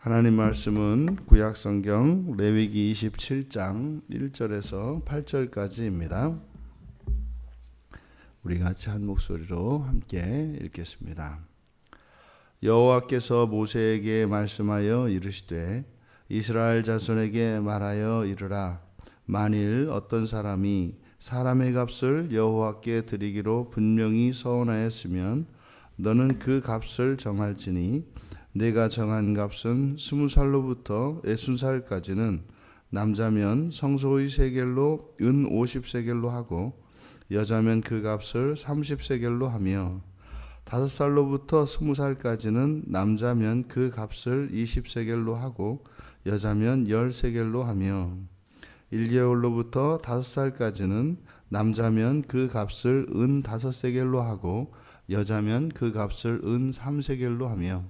하나님 말씀은 구약성경 레위기 27장 1절에서 8절까지입니다. 우리 같이 한 목소리로 함께 읽겠습니다. 여호와께서 모세에게 말씀하여 이르시되 이스라엘 자손에게 말하여 이르라. 만일 어떤 사람이 사람의 값을 여호와께 드리기로 분명히 서원하였으면 너는 그 값을 정할지니 내가 정한 값은 20살로부터 60살까지는 남자면 성소의 세겔로 은 50세겔로 하고 여자면 그 값을 30세겔로 하며 5살로부터 20살까지는 남자면 그 값을 20세겔로 하고 여자면 10세겔로 하며 1개월로부터 5살까지는 남자면 그 값을 은 5세겔로 하고 여자면 그 값을 은 3세겔로 하며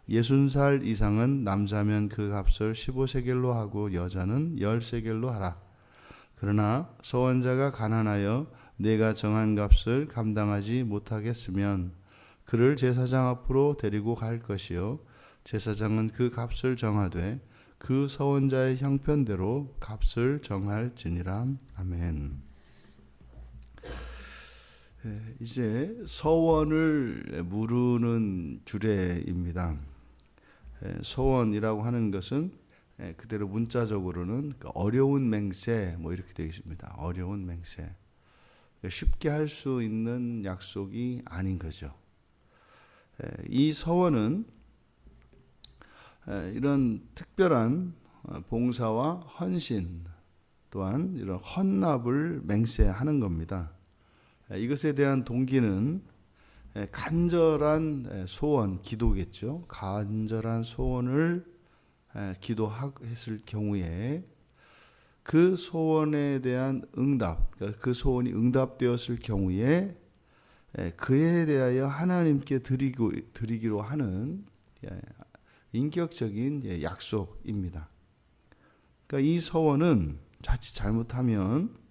60살 이상은 남자면 그 값을 15세겔로 하고 여자는 10세겔로 하라. 그러나 서원자가 가난하여 내가 정한 값을 감당하지 못하겠으면 그를 제사장 앞으로 데리고 갈 것이요 제사장은 그 값을 정하되 그 서원자의 형편대로 값을 정할지니라. 아멘. 이제 서원을 물으는 주례입니다. 서원이라고 하는 것은 그대로 문자적으로는 어려운 맹세 이렇게 되어 있습니다. 어려운 맹세. 쉽게 할 수 있는 약속이 아닌 거죠. 이 서원은 이런 특별한 봉사와 헌신 또한 이런 헌납을 맹세하는 겁니다. 이것에 대한 동기는 간절한 소원, 기도겠죠. 간절한 소원을 기도했을 경우에 그 소원에 대한 응답, 그 소원이 응답되었을 경우에 그에 대하여 하나님께 드리기로 하는 인격적인 약속입니다. 그러니까 이 서원은 자칫 잘못하면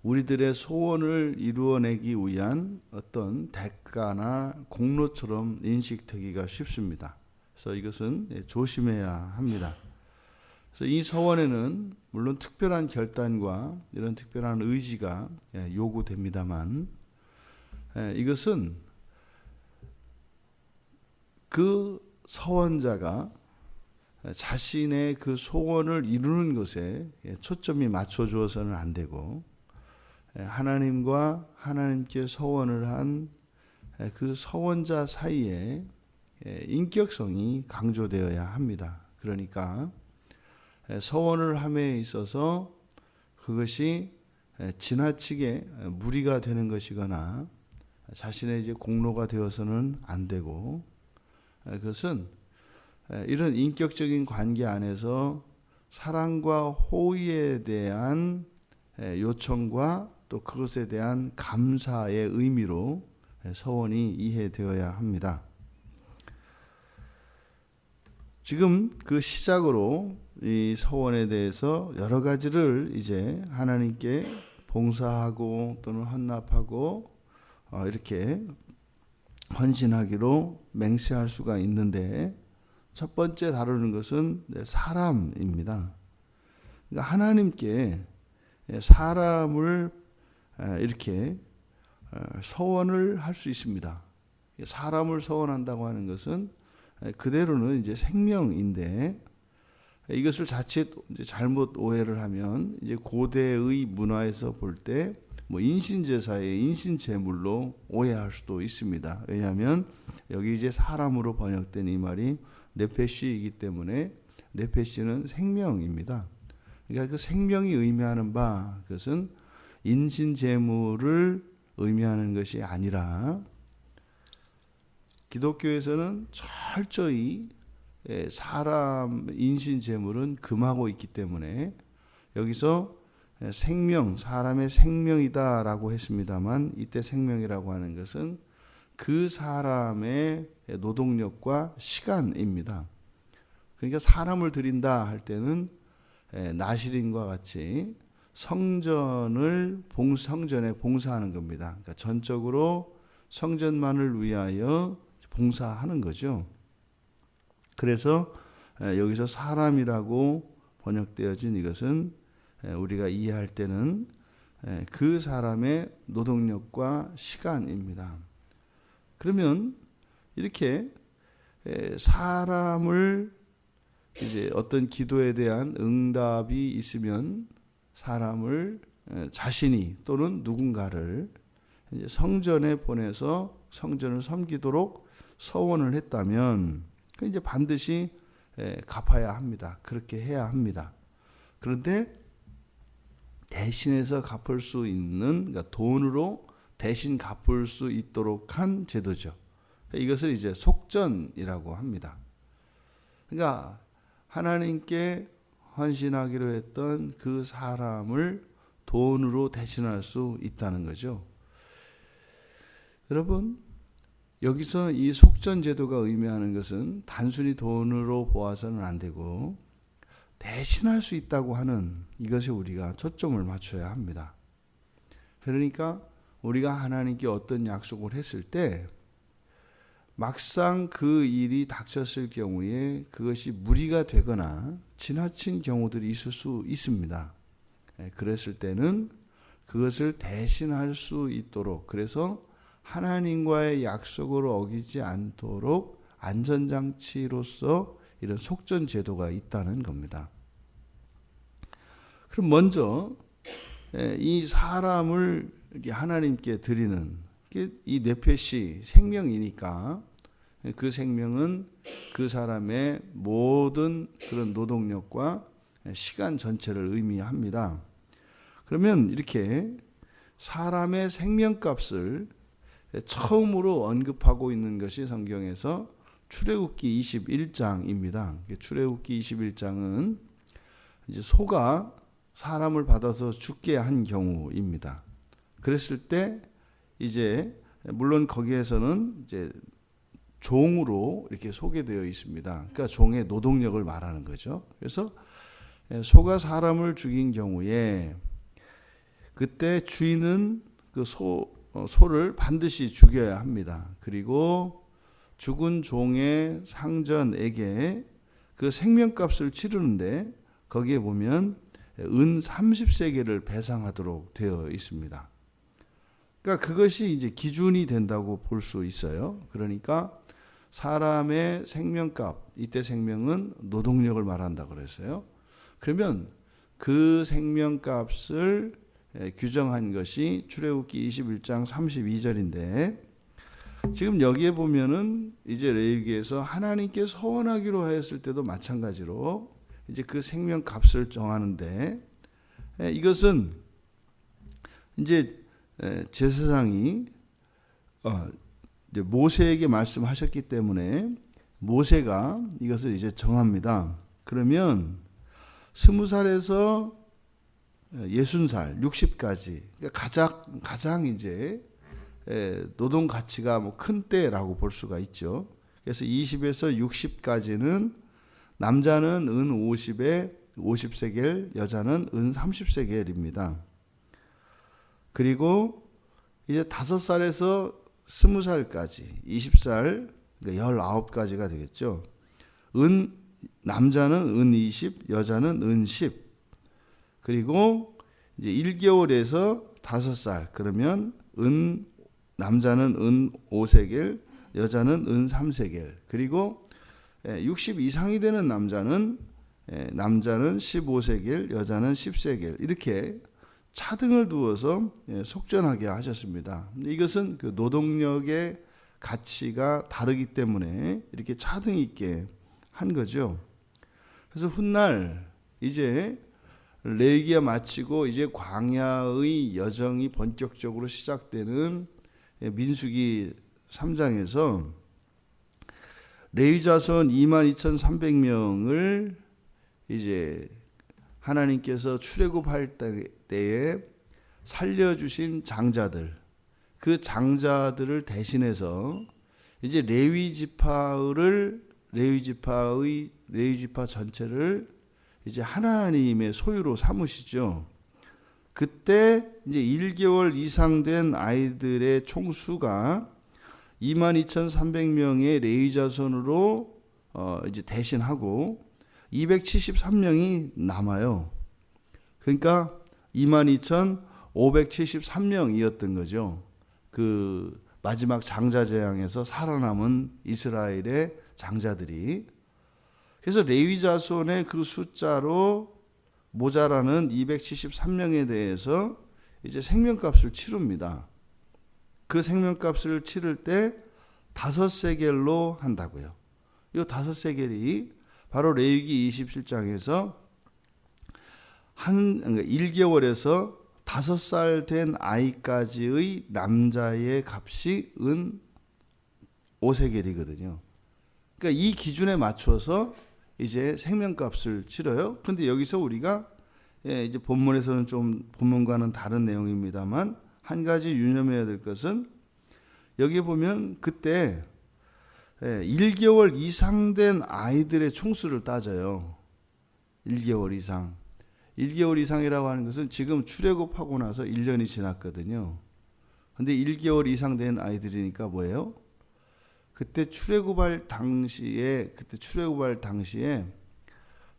우리들의 소원을 이루어내기 위한 어떤 대가나 공로처럼 인식되기가 쉽습니다. 그래서 이것은 조심해야 합니다. 그래서 이 서원에는 물론 특별한 결단과 이런 특별한 의지가 요구됩니다만 이것은 그 서원자가 자신의 그 소원을 이루는 것에 초점이 맞춰주어서는 안 되고 하나님과 하나님께 서원을 한 그 서원자 사이에 인격성이 강조되어야 합니다. 그러니까 서원을 함에 있어서 그것이 지나치게 무리가 되는 것이거나 자신의 이제 공로가 되어서는 안 되고 그것은 이런 인격적인 관계 안에서 사랑과 호의에 대한 요청과 또 그것에 대한 감사의 의미로 서원이 이해되어야 합니다. 지금 그 시작으로 이 서원에 대해서 여러 가지를 이제 하나님께 봉사하고 또는 헌납하고 이렇게 헌신하기로 맹세할 수가 있는데 첫 번째 다루는 것은 사람입니다. 그러니까 하나님께 사람을 이렇게 서원을 할 수 있습니다. 사람을 서원한다고 하는 것은 그대로는 이제 생명인데 이것을 자칫 이제 잘못 오해를 하면 이제 고대의 문화에서 볼 때 인신제사의 인신제물로 오해할 수도 있습니다. 왜냐하면 여기 이제 사람으로 번역된 이 말이 네페시이기 때문에 네페시는 생명입니다. 그러니까 그 생명이 의미하는 바 그것은 인신제물을 의미하는 것이 아니라 기독교에서는 철저히 사람 인신제물은 금하고 있기 때문에 여기서 생명, 사람의 생명이다라고 했습니다만 이때 생명이라고 하는 것은 그 사람의 노동력과 시간입니다. 그러니까 사람을 드린다 할 때는 나실인과 같이 성전에 봉사하는 겁니다. 그러니까 전적으로 성전만을 위하여 봉사하는 거죠. 그래서 여기서 사람이라고 번역되어진 이것은 우리가 이해할 때는 그 사람의 노동력과 시간입니다. 그러면 이렇게 사람을 이제 어떤 기도에 대한 응답이 있으면 사람을 자신이 또는 누군가를 이제 성전에 보내서 성전을 섬기도록 서원을 했다면 이제 반드시 갚아야 합니다. 그렇게 해야 합니다. 그런데 대신해서 갚을 수 있는, 그러니까 돈으로 대신 갚을 수 있도록 한 제도죠. 이것을 이제 속전이라고 합니다. 그러니까 하나님께 헌신하기로 했던 그 사람을 돈으로 대신할 수 있다는 거죠. 여러분, 여기서 이 속전 제도가 의미하는 것은 단순히 돈으로 보아서는 안 되고 대신할 수 있다고 하는 이것에 우리가 초점을 맞춰야 합니다. 그러니까 우리가 하나님께 어떤 약속을 했을 때 막상 그 일이 닥쳤을 경우에 그것이 무리가 되거나 지나친 경우들이 있을 수 있습니다. 그랬을 때는 그것을 대신할 수 있도록, 그래서 하나님과의 약속을 어기지 않도록 안전장치로서 이런 속전 제도가 있다는 겁니다. 그럼 먼저 이 사람을 하나님께 드리는 이 네페시 생명이니까 그 생명은 그 사람의 모든 그런 노동력과 시간 전체를 의미합니다. 그러면 이렇게 사람의 생명값을 처음으로 언급하고 있는 것이 성경에서 출애굽기 21장입니다. 출애굽기 21장은 이제 소가 사람을 받아서 죽게 한 경우입니다. 그랬을 때 이제 물론 거기에서는 이제 종으로 이렇게 소개되어 있습니다. 그러니까 종의 노동력을 말하는 거죠. 그래서 소가 사람을 죽인 경우에 그때 주인은 그 소를 반드시 죽여야 합니다. 그리고 죽은 종의 상전에게 그 생명값을 치르는데 거기에 보면 은 30세겔을 배상하도록 되어 있습니다. 그러니까 그것이 이제 기준이 된다고 볼 수 있어요. 그러니까 사람의 생명값, 이때 생명은 노동력을 말한다 그랬어요. 그러면 그 생명값을 규정한 것이 출애굽기 21장 32절인데 지금 여기에 보면은 이제 레위기에서 하나님께 서원하기로 하였을 때도 마찬가지로 이제 그 생명값을 정하는데 이것은 이제 제사장이 이제 모세에게 말씀하셨기 때문에 모세가 이것을 이제 정합니다. 그러면 20살에서 60살, 60까지 그러니까 가장 이제 노동 가치가 뭐 큰 때라고 볼 수가 있죠. 그래서 20에서 60까지는 남자는 은 50에 50세겔, 여자는 은 30세겔입니다. 그리고 이제 5살에서 20살까지, 20살, 그러니까 19가지가 되겠죠. 남자는 은 20, 여자는 은 10. 그리고 이제 1개월에서 5살, 그러면 남자는 은 5세겔, 여자는 은 3세겔. 그리고 60 이상이 되는 남자는 15세겔, 여자는 10세겔. 이렇게 차등을 두어서 속전하게 하셨습니다. 이것은 그 노동력의 가치가 다르기 때문에 이렇게 차등 있게 한 거죠. 그래서 훗날 이제 레위기가 마치고 이제 광야의 여정이 본격적으로 시작되는 민수기 3장에서 레위 자손 22,300명을 이제 하나님께서 출애굽할 때에 살려주신 장자들, 그 장자들을 대신해서 이제 레위 지파의 레위 지파 전체를 이제 하나님의 소유로 삼으시죠. 그때 이제 1개월 이상 된 아이들의 총수가 22,300명의 레위 자손으로 이제 대신하고 273명이 남아요. 그러니까 22,573명이었던 거죠. 그 마지막 장자 재앙에서 살아남은 이스라엘의 장자들이. 그래서 레위 자손의 그 숫자로 모자라는 273명에 대해서 이제 생명값을 치릅니다. 그 생명값을 치를 때 5세겔로 한다고요. 이 5세겔이 바로 레위기 27장에서 1개월에서 5살 된 아이까지의 남자의 값이 은 5세겔이거든요. 그러니까 이 기준에 맞춰서 이제 생명값을 치러요. 근데 여기서 우리가 이제 본문에서는 좀 본문과는 다른 내용입니다만 한 가지 유념해야 될 것은 여기 보면 그때 1개월 이상 된 아이들의 총수를 따져요. 1개월 이상. 1개월 이상이라고 하는 것은 지금 출애굽하고 나서 1년이 지났거든요. 근데 1개월 이상 된 아이들이니까 뭐예요? 그때 출애굽할 당시에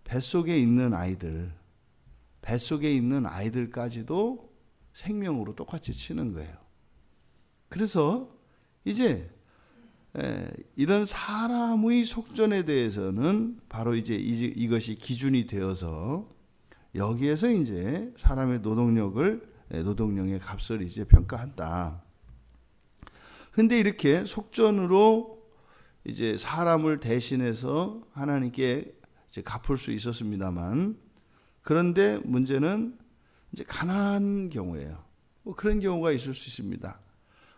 뱃속에 있는 아이들까지도 생명으로 똑같이 치는 거예요. 그래서 이제 이런 사람의 속전에 대해서는 바로 이제 이것이 기준이 되어서 여기에서 이제 사람의 노동력의 값을 이제 평가한다. 근데 이렇게 속전으로 이제 사람을 대신해서 하나님께 이제 갚을 수 있었습니다만, 그런데 문제는 이제 가난한 경우예요. 뭐 그런 경우가 있을 수 있습니다.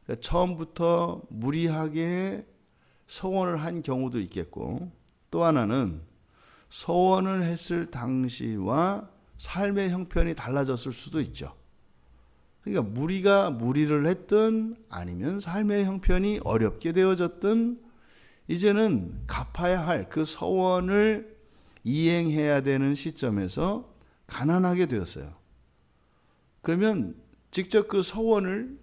그러니까 처음부터 무리하게 서원을 한 경우도 있겠고, 또 하나는 서원을 했을 당시와 삶의 형편이 달라졌을 수도 있죠. 그러니까 무리를 했든 아니면 삶의 형편이 어렵게 되어졌든 이제는 갚아야 할 그 서원을 이행해야 되는 시점에서 가난하게 되었어요. 그러면 직접 그 서원을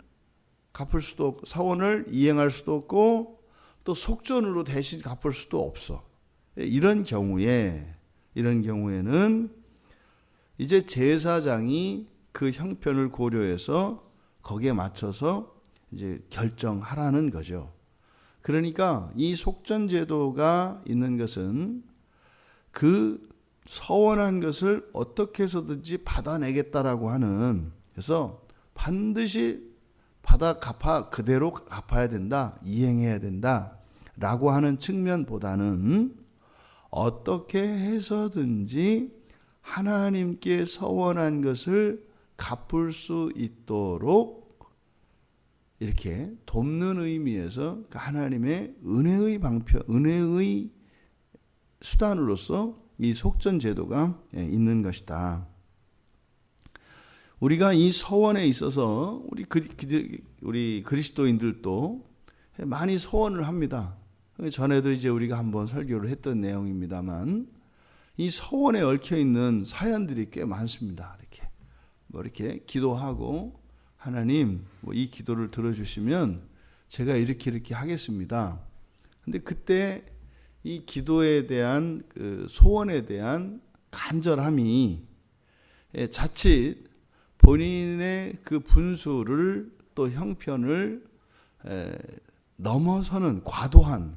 이행할 수도 없고 또 속전으로 대신 갚을 수도 없어. 이런 경우에는 이제 제사장이 그 형편을 고려해서 거기에 맞춰서 이제 결정하라는 거죠. 그러니까 이 속전 제도가 있는 것은 그 서원한 것을 어떻게 해서든지 받아내겠다라고 하는, 그래서 반드시 그대로 갚아야 된다, 이행해야 된다라고 하는 측면보다는 어떻게 해서든지 하나님께 서원한 것을 갚을 수 있도록 이렇게 돕는 의미에서 하나님의 은혜의 수단으로서 이 속전 제도가 있는 것이다. 우리가 이 서원에 있어서 우리 그리스도인들도 많이 서원을 합니다. 전에도 이제 우리가 한번 설교를 했던 내용입니다만, 이 서원에 얽혀 있는 사연들이 꽤 많습니다. 이렇게 기도하고 하나님 이 기도를 들어주시면 제가 이렇게 하겠습니다. 근데 그때 이 기도에 대한 그 소원에 대한 간절함이 자칫 본인의 그 분수를 또 형편을 넘어서는 과도한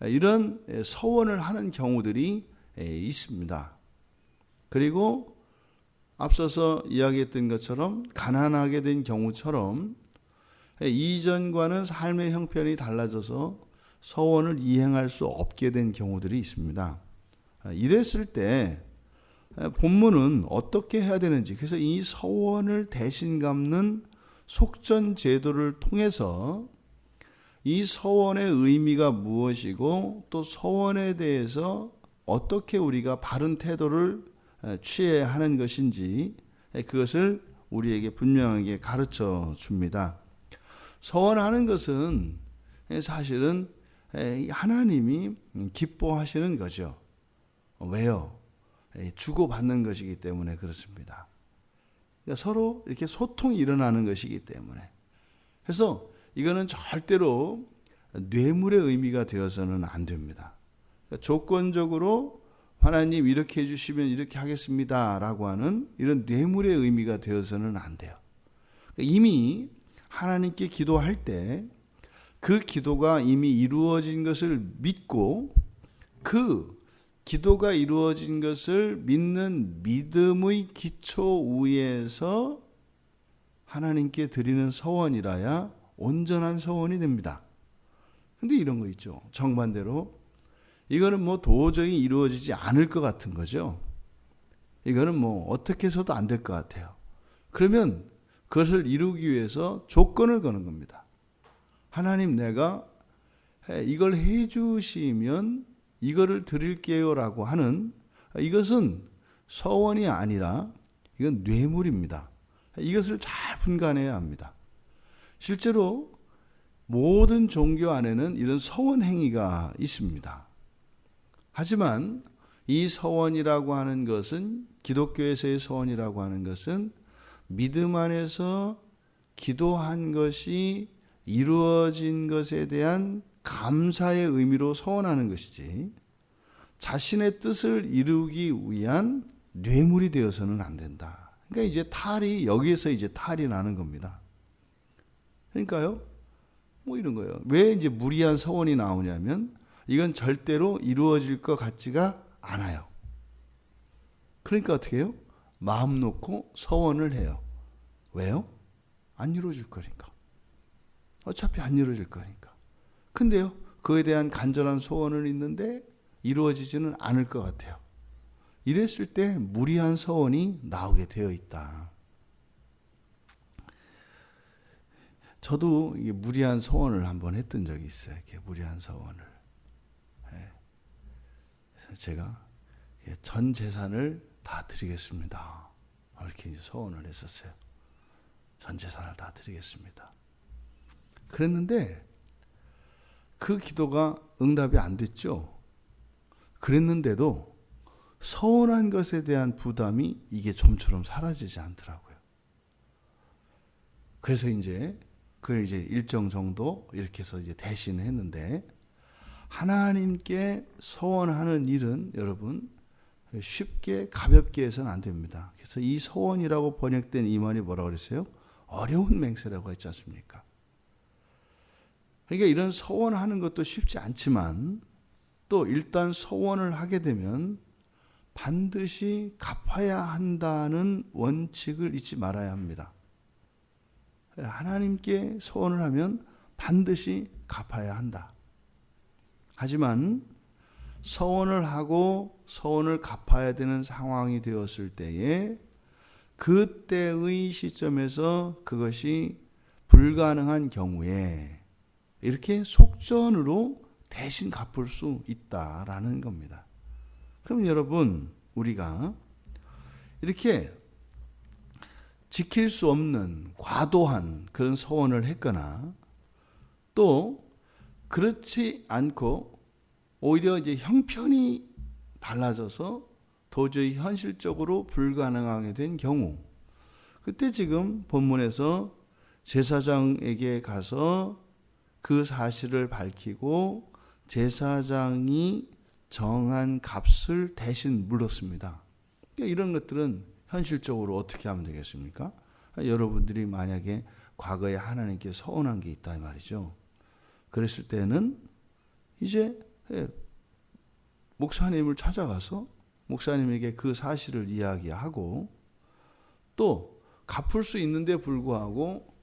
이런 서원을 하는 경우들이 있습니다. 그리고 앞서서 이야기했던 것처럼 가난하게 된 경우처럼 이전과는 삶의 형편이 달라져서 서원을 이행할 수 없게 된 경우들이 있습니다. 이랬을 때 본문은 어떻게 해야 되는지, 그래서 이 서원을 대신 갚는 속전 제도를 통해서 이 서원의 의미가 무엇이고 또 서원에 대해서 어떻게 우리가 바른 태도를 취해야 하는 것인지 그것을 우리에게 분명하게 가르쳐 줍니다. 서원하는 것은 사실은 하나님이 기뻐하시는 거죠. 왜요? 주고받는 것이기 때문에 그렇습니다. 그러니까 서로 이렇게 소통이 일어나는 것이기 때문에. 그래서 이거는 절대로 뇌물의 의미가 되어서는 안 됩니다. 조건적으로 하나님 이렇게 해주시면 이렇게 하겠습니다라고 하는 이런 뇌물의 의미가 되어서는 안 돼요. 이미 하나님께 기도할 때 그 기도가 이미 이루어진 것을 믿고 그 기도가 이루어진 것을 믿는 믿음의 기초 위에서 하나님께 드리는 서원이라야 온전한 서원이 됩니다. 근데 이런 거 있죠. 정반대로 이거는 뭐 도저히 이루어지지 않을 것 같은 거죠. 이거는 뭐 어떻게 해서도 안 될 것 같아요. 그러면 그것을 이루기 위해서 조건을 거는 겁니다. 하나님, 내가 이걸 해 주시면 이거를 드릴게요라고 하는, 이것은 서원이 아니라 이건 뇌물입니다. 이것을 잘 분간해야 합니다. 실제로 모든 종교 안에는 이런 서원 행위가 있습니다. 하지만 이 서원이라고 하는 것은, 기독교에서의 서원이라고 하는 것은 믿음 안에서 기도한 것이 이루어진 것에 대한 감사의 의미로 서원하는 것이지, 자신의 뜻을 이루기 위한 뇌물이 되어서는 안 된다. 그러니까 이제 여기에서 이제 탈이 나는 겁니다. 그러니까요, 뭐 이런 거예요. 왜 이제 무리한 서원이 나오냐면, 이건 절대로 이루어질 것 같지가 않아요. 그러니까 어떻게 해요? 마음 놓고 서원을 해요. 왜요? 안 이루어질 거니까. 어차피 안 이루어질 거니까. 근데요, 그에 대한 간절한 소원은 있는데 이루어지지는 않을 것 같아요. 이랬을 때 무리한 서원이 나오게 되어 있다. 저도 이게 무리한 서원을 한번 했던 적이 있어요. 이렇게 무리한 서원을. 그래서 제가 전 재산을 다 드리겠습니다. 이렇게 이제 서원을 했었어요. 전 재산을 다 드리겠습니다. 그랬는데 그 기도가 응답이 안 됐죠. 그랬는데도 서원한 것에 대한 부담이 이게 좀처럼 사라지지 않더라고요. 그래서 이제 그걸 이제 일정 정도 이렇게 해서 이제 대신했는데, 하나님께 서원하는 일은 여러분 쉽게 가볍게 해서는 안 됩니다. 그래서 이 서원이라고 번역된 이 말이 뭐라고 그랬어요? 어려운 맹세라고 했지 않습니까? 그러니까 이런 서원하는 것도 쉽지 않지만, 또 일단 서원을 하게 되면 반드시 갚아야 한다는 원칙을 잊지 말아야 합니다. 하나님께 서원을 하면 반드시 갚아야 한다. 하지만 서원을 하고 서원을 갚아야 되는 상황이 되었을 때에, 그때의 시점에서 그것이 불가능한 경우에 이렇게 속전으로 대신 갚을 수 있다라는 겁니다. 그럼 여러분, 우리가 이렇게 지킬 수 없는 과도한 그런 서원을 했거나, 또 그렇지 않고 오히려 이제 형편이 달라져서 도저히 현실적으로 불가능하게 된 경우, 그때 지금 본문에서 제사장에게 가서 그 사실을 밝히고 제사장이 정한 값을 대신 물었습니다. 그러니까 이런 것들은 현실적으로 어떻게 하면 되겠습니까? 여러분들이 만약에 과거에 하나님께 서원한 게 있다 이 말이죠. 그랬을 때는 이제 목사님을 찾아가서 목사님에게 그 사실을 이야기하고, 또 갚을 수 있는데 불구하고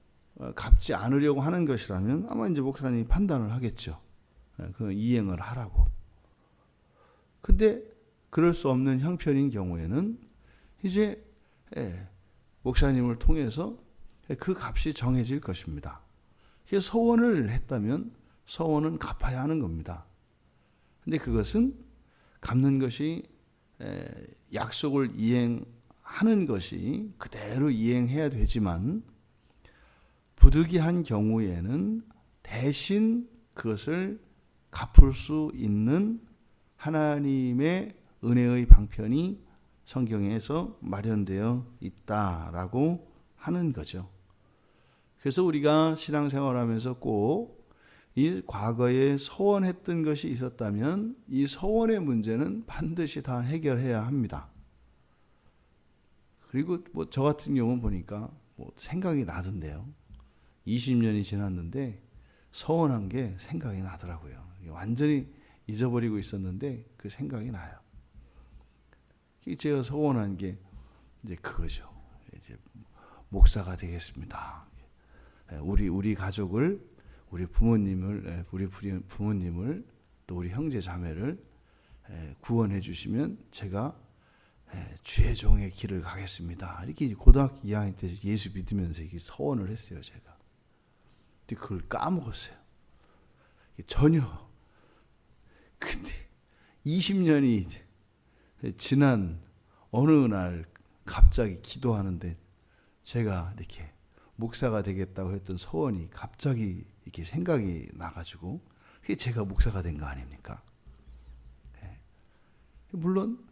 갚지 않으려고 하는 것이라면 아마 이제 목사님이 판단을 하겠죠. 그 이행을 하라고. 근데 그럴 수 없는 형편인 경우에는 이제 목사님을 통해서 그 값이 정해질 것입니다. 그래서 서원을 했다면 서원은 갚아야 하는 겁니다. 근데 그것은 갚는 것이, 약속을 이행하는 것이 그대로 이행해야 되지만, 부득이한 경우에는 대신 그것을 갚을 수 있는 하나님의 은혜의 방편이 성경에서 마련되어 있다라고 하는 거죠. 그래서 우리가 신앙생활하면서 꼭 이 과거에 소원했던 것이 있었다면 이 소원의 문제는 반드시 다 해결해야 합니다. 그리고 뭐 저 같은 경우는 보니까 뭐 생각이 나던데요. 20년이 지났는데 소원한 게 생각이 나더라고요. 완전히 잊어버리고 있었는데 그 생각이 나요. 제가 소원한 게 이제 그거죠. 이제 목사가 되겠습니다. 우리 가족을, 우리 부모님을 또 우리 형제 자매를 구원해 주시면 제가 주의 종의 길을 가겠습니다. 이렇게 고등학교 2학년 때 예수 믿으면서 이렇게 소원을 했어요, 제가. 근데 그걸 까먹었어요. 전혀. 근데 20년이 지난 어느 날 갑자기 기도하는데 제가 이렇게 목사가 되겠다고 했던 소원이 갑자기 이렇게 생각이 나가지고 그게 제가 목사가 된 거 아닙니까? 물론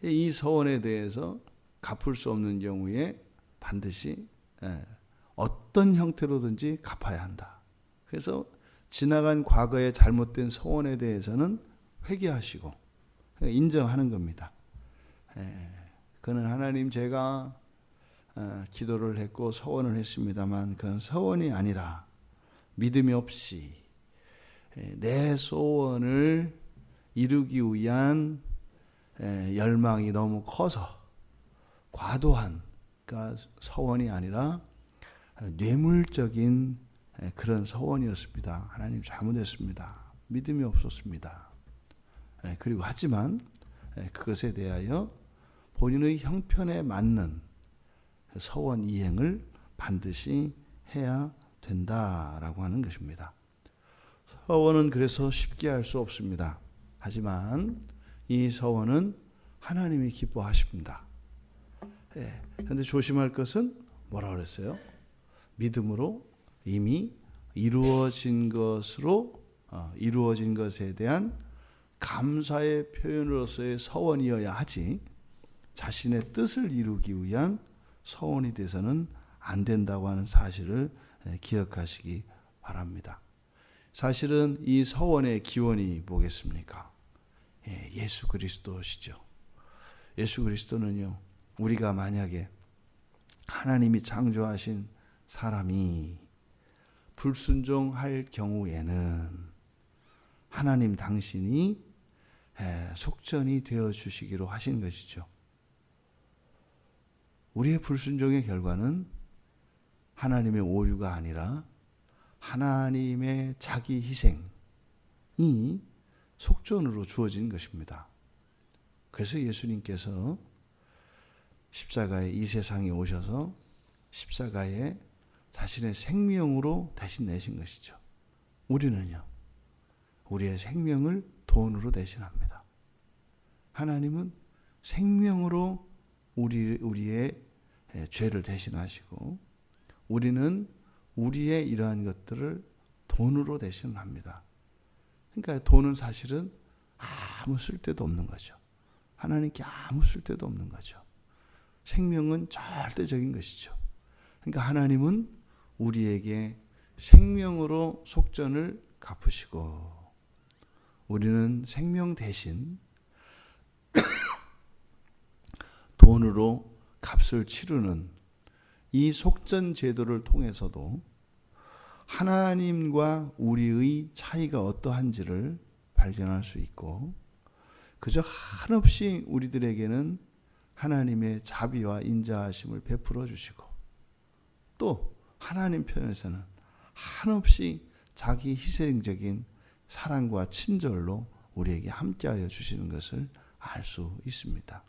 이 소원에 대해서 갚을 수 없는 경우에 반드시 어떤 형태로든지 갚아야 한다. 그래서 지나간 과거의 잘못된 소원에 대해서는 회개하시고 인정하는 겁니다. 그는 하나님 제가 기도를 했고 소원을 했습니다만 그건 소원이 아니라 믿음이 없이 내 소원을 이루기 위한 열망이 너무 커서 과도한 그러니까 소원이 아니라 뇌물적인 그런 소원이었습니다. 하나님 잘못했습니다. 믿음이 없었습니다. 그리고 하지만 그것에 대하여 본인의 형편에 맞는 소원 이행을 반드시 해야 된다라고 하는 것입니다. 소원은 그래서 쉽게 할 수 없습니다. 하지만 이 소원은 하나님이 기뻐하십니다. 그런데 조심할 것은 뭐라고 그랬어요? 믿음으로 이미 이루어진 것에 대한 감사의 표현으로서의 소원이어야 하지 자신의 뜻을 이루기 위한 소원이 돼서는 안 된다고 하는 사실을 기억하시기 바랍니다. 사실은 이 소원의 기원이 뭐겠습니까? 예수 그리스도시죠. 예수 그리스도는요, 우리가 만약에 하나님이 창조하신 사람이 불순종할 경우에는 하나님 당신이 속전이 되어 주시기로 하신 것이죠. 우리의 불순종의 결과는 하나님의 오류가 아니라 하나님의 자기 희생이 속전으로 주어진 것입니다. 그래서 예수님께서 십자가에 이 세상에 오셔서 십자가에 자신의 생명으로 대신 내신 것이죠. 우리는요, 우리의 생명을 돈으로 대신합니다. 하나님은 생명으로 우리의 죄를 대신하시고 우리는 우리의 이러한 것들을 돈으로 대신합니다. 그러니까 돈은 사실은 아무 쓸데도 없는 거죠. 하나님께 아무 쓸데도 없는 거죠. 생명은 절대적인 것이죠. 그러니까 하나님은 우리에게 생명으로 속전을 갚으시고 우리는 생명 대신 돈으로 값을 치르는 이 속전 제도를 통해서도 하나님과 우리의 차이가 어떠한지를 발견할 수 있고 그저 한없이 우리들에게는 하나님의 자비와 인자하심을 베풀어 주시고 또 하나님 편에서는 한없이 자기 희생적인 사랑과 친절로 우리에게 함께하여 주시는 것을 알 수 있습니다.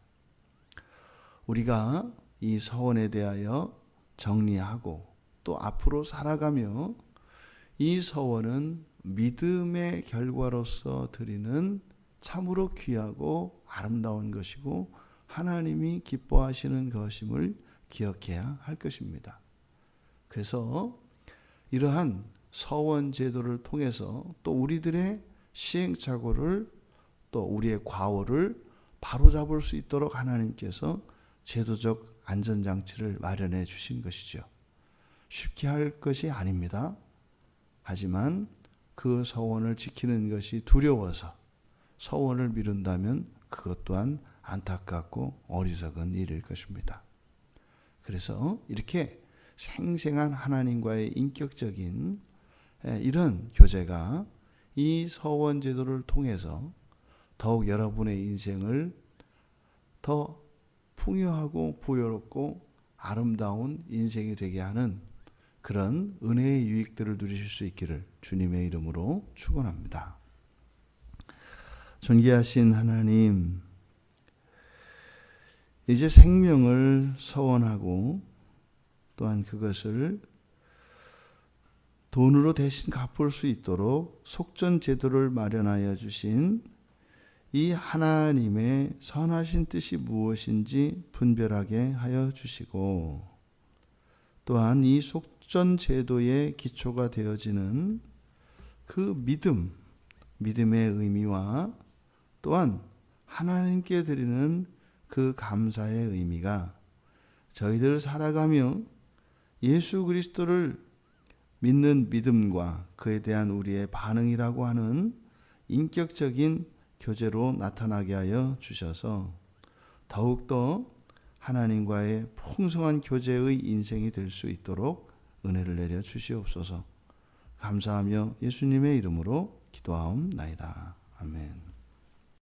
우리가 이 서원에 대하여 정리하고 또 앞으로 살아가며 이 서원은 믿음의 결과로서 드리는 참으로 귀하고 아름다운 것이고 하나님이 기뻐하시는 것임을 기억해야 할 것입니다. 그래서 이러한 서원 제도를 통해서 또 우리들의 시행착오를 또 우리의 과오를 바로잡을 수 있도록 하나님께서 제도적 안전장치를 마련해 주신 것이죠. 쉽게 할 것이 아닙니다. 하지만 그 서원을 지키는 것이 두려워서 서원을 미룬다면 그것 또한 안타깝고 어리석은 일일 것입니다. 그래서 이렇게 생생한 하나님과의 인격적인 이런 교제가 이 서원 제도를 통해서 더욱 여러분의 인생을 더 풍요하고 부여롭고 아름다운 인생이 되게 하는 그런 은혜의 유익들을 누리실 수 있기를 주님의 이름으로 축원합니다. 존귀하신 하나님, 이제 생명을 서원하고 또한 그것을 돈으로 대신 갚을 수 있도록 속전 제도를 마련하여 주신 이 하나님의 선하신 뜻이 무엇인지 분별하게 하여 주시고, 또한 이 속전 제도의 기초가 되어지는 그 믿음의 의미와 또한 하나님께 드리는 그 감사의 의미가 저희들 살아가며 예수 그리스도를 믿는 믿음과 그에 대한 우리의 반응이라고 하는 인격적인 교제로 나타나게 하여 주셔서 더욱더 하나님과의 풍성한 교제의 인생이 될 수 있도록 은혜를 내려 주시옵소서. 감사하며 예수님의 이름으로 기도하옵나이다. 아멘.